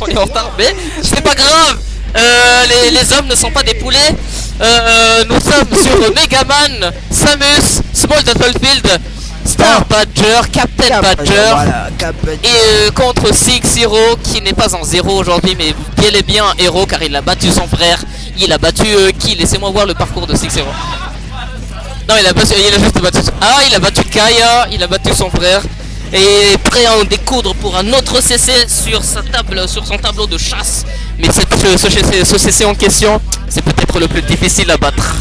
on est en retard, mais c'est pas grave. Les hommes ne sont pas des poulets. Nous sommes sur Megaman, Samus, Small Battlefield, Star Badger, Captain Badger, voilà, et contre Six-Zero qui n'est pas en 0 aujourd'hui mais bel et bien un héros car il a battu son frère. Il a battu qui? Laissez-moi voir le parcours de Six-Zero. Non, il a juste battu. Ah, il a battu Kaya, il a battu son frère. Et prêt à en découdre pour un autre CC sur sa table, sur son tableau de chasse. Mais ce CC en question, c'est peut-être le plus difficile à battre.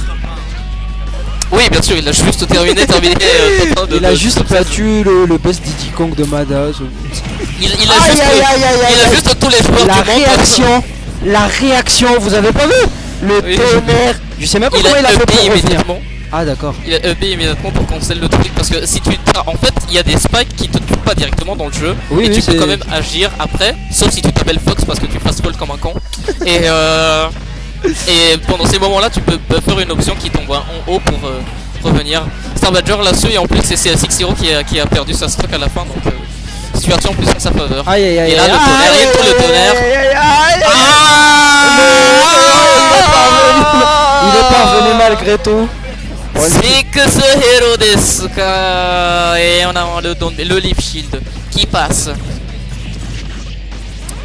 Oui, bien sûr, il a juste terminé. Il a juste battu le boss Diddy Kong de Mada. Il a juste tous les joueurs du monde. La réaction, vous avez pas vu? Le tonnerre. Je sais même pas comment il a fait pour revenir. Ah d'accord. Il a EP immédiatement pour cancel le truc parce que si tu en fait il y a des spikes qui te tuent pas directement dans le jeu et tu peux quand même agir après, sauf si tu t'appelles Fox parce que tu fast fall comme un con. Et pendant ces moments là tu peux faire une option qui tombe en haut pour revenir. Star Badger l'a su et en plus c'est Six-Zero qui a perdu sa stock à la fin donc situation en plus en sa faveur. Aïe aïe aïe. Et là le tonnerre, il est le tonnerre. Il est parvenu malgré tout. Six-Zero desu ka. Et on a le Leaf Shield qui passe.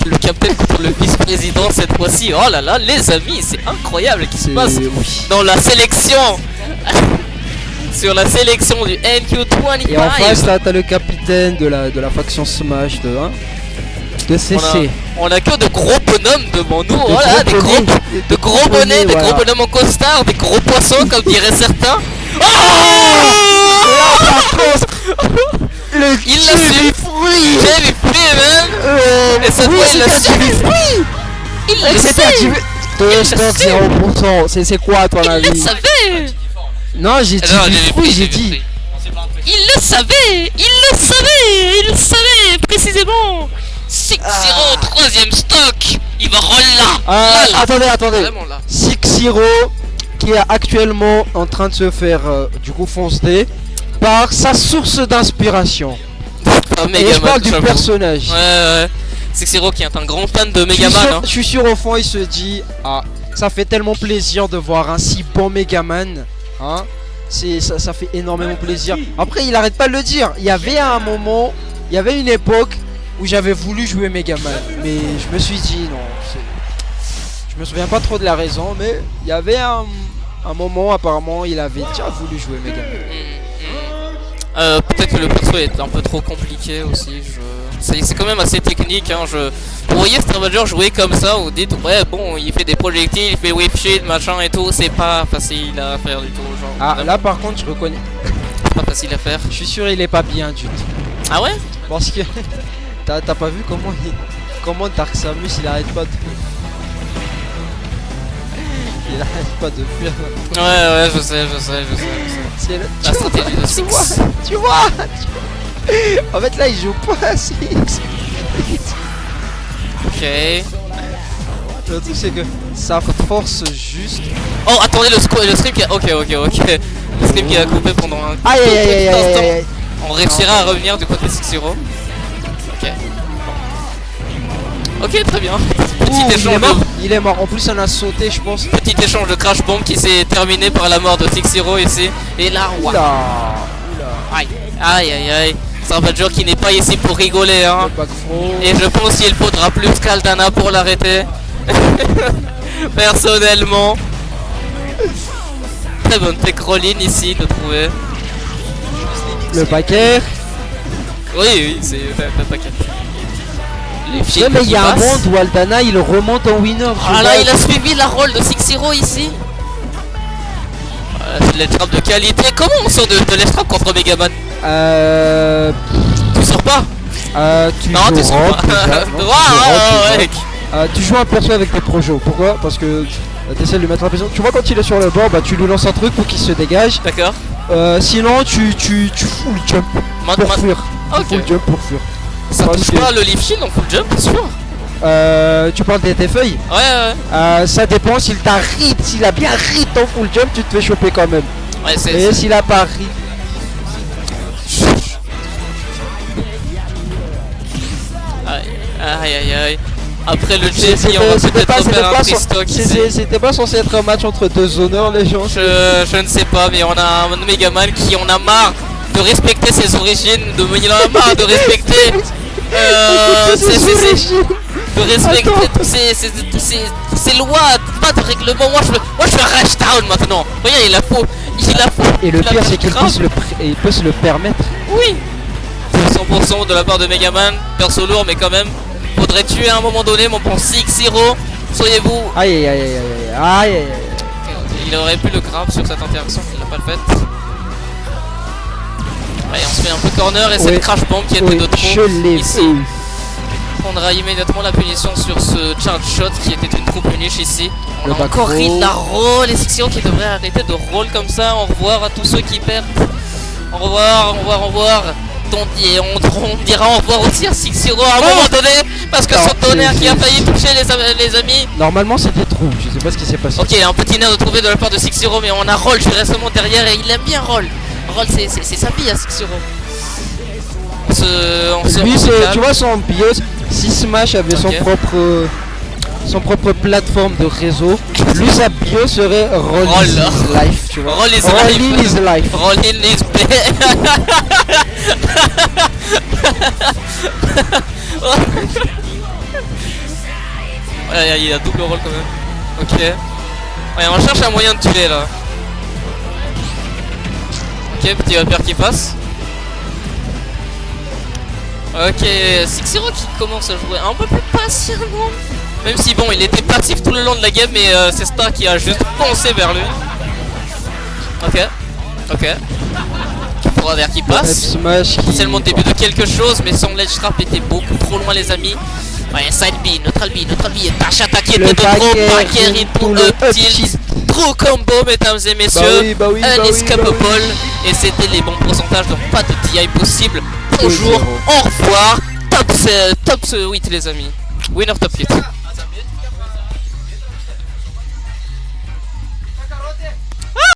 Le capitaine contre le vice-président cette fois-ci. Oh là là les amis, c'est incroyable ce qui se passe dans la sélection. Sur la sélection du NQ25. Et en face là t'as le capitaine de la faction Smash de CC. On a que de gros bonhommes devant nous, voilà, de gros bonnets, des gros bonhommes en costard, des gros poissons comme diraient certains. Oh il l'a su, Jamie Free man. Et cette fois il l'a su. Il l'a su. Stock 0%, c'est quoi à ton avis? Il le savait. Non j'ai dit j'ai dit. Il le savait, il le savait précisément. Six-Zero, troisième stock. Il va roll là. Attendez. Six-Zero qui est actuellement en train de se faire du coup foncer par sa source d'inspiration. Et je parle du personnage. Ouais. Six-Zero qui est un grand fan de Megaman. Je suis sûr au fond il se dit ah ça fait tellement plaisir de voir un si bon Megaman. Hein, ça fait énormément plaisir. Après il arrête pas de le dire. Il y avait un moment, il y avait une époque où j'avais voulu jouer Megaman, mais je me suis dit non, je me souviens pas trop de la raison, mais il y avait un moment apparemment il avait déjà voulu jouer Megaman. Peut-être que le perso est un peu trop compliqué aussi. C'est quand même assez technique. Hein. Vous voyez Star Badger jouer comme ça, vous dites ouais bon il fait des projectiles, il fait whip shield machin et tout, c'est pas facile à faire du tout. Genre, ah vraiment. Là par contre je reconnais. C'est pas facile à faire. Je suis sûr il est pas bien du tout. Ah ouais? Parce que t'as pas vu comment Dark Samus il arrête pas de... Il arrête pas de fuir. Ouais, je sais. C'est la stratégie de Six. Tu vois. En fait là il joue pas à Six. Ok. Le truc c'est que ça force juste. Oh attendez le stream qui a... Ok. Le stream qui a coupé pendant un aïe. instant. On réussira à revenir du côté Six-Zero. Ok, très bien. Petit échange il est mort. En plus on a sauté je pense. Petit échange de crash bomb qui s'est terminé par la mort de Six-Zero ici. Et là, waouh. Aïe. Star Badger qui n'est pas ici pour rigoler hein. Et je pense qu'il faudra plus qu'Aldana pour l'arrêter. Personnellement. Très bonne tech rolling ici de trouver. Le paquet. Oui, c'est le paquet. Ouais, mais il y a un monde où Aldana il remonte en winner. Ah là il a suivi la rôle de Six-Zero ici. C'est de l'estrap de qualité. Comment on sort de l'estrap contre Megaman? Tu sors pas? Tu sors pas. Tu joues un perso avec tes projos. Pourquoi? Parce que tu essaies de lui mettre la pression. Tu vois quand il est sur le bord, bah tu lui lances un truc pour qu'il se dégage. D'accord. Sinon tu full jump pour fuir. Full jump pour fuir. Ça touche pas le leaf shield en full jump, c'est sûr? Tu parles de tes feuilles? Ouais. Ça dépend s'il t'a rip. S'il a bien rip ton full jump, tu te fais choper quand même. Ouais, et s'il a pas rip. Aïe. Après le JP, on va peut-être refaire un free stock ici. C'était pas censé être un match entre deux honneurs, les gens. Je ne sais pas, mais on a un Megaman qui en a marre de respecter ses origines, il en a marre de respecter de respecter tous ces lois, pas de règlement. Moi je fais rush down maintenant. Regarde, il a faux. Et le pire c'est qu'il peut se le permettre. Oui. 100% de la part de Megaman, perso lourd, mais quand même faudrait tuer à un moment donné mon bon 6-0. Soyez-vous. Aïe. Il aurait pu le grab sur cette interaction, il l'a pas le fait. Allez, on se fait un peu corner et c'est le crash bomb qui était de trop ici. On prendra immédiatement la punition sur ce charge shot qui était une trop punish ici. On a encore rid la roll et 6-0 qui devrait arrêter de roll comme ça. Au revoir à tous ceux qui perdent. Au revoir. On dira au revoir aussi à 6-0 à un moment donné parce que son tonnerre qui a failli toucher les amis. Normalement c'était trou, je sais pas ce qui s'est passé. Ok, un petit nerf de trouver de la part de 6-0, mais on a roll, je suis récemment derrière et il aime bien roll. Roll c'est sa vie à 6-0. Lui tu vois son BIOS, si Smash avait son propre plateforme de réseau, lui sa bio serait Roll is life, tu vois. Roll is life. Roll in is ouais, il a double roll quand même. Ok. Ouais, on cherche un moyen de tuer là. Ok, petit upper qui passe. Ok, 6-0 qui commence à jouer un peu plus patiemment. Même si bon, il était passif tout le long de la game, mais c'est Star qui a juste foncé vers lui. Ok. Pour vers qui passe. Potentiellement le début de quelque chose, mais son ledge trap était beaucoup trop loin, les amis. Ouais, side B, neutral B et Tasha attaqué de trop, backer into up tilt. True combo, mesdames et messieurs. Unescapable. Et c'était les bons pourcentages, donc pas de DI possible. Bonjour, au revoir. Top 8 les amis. Winner top 8.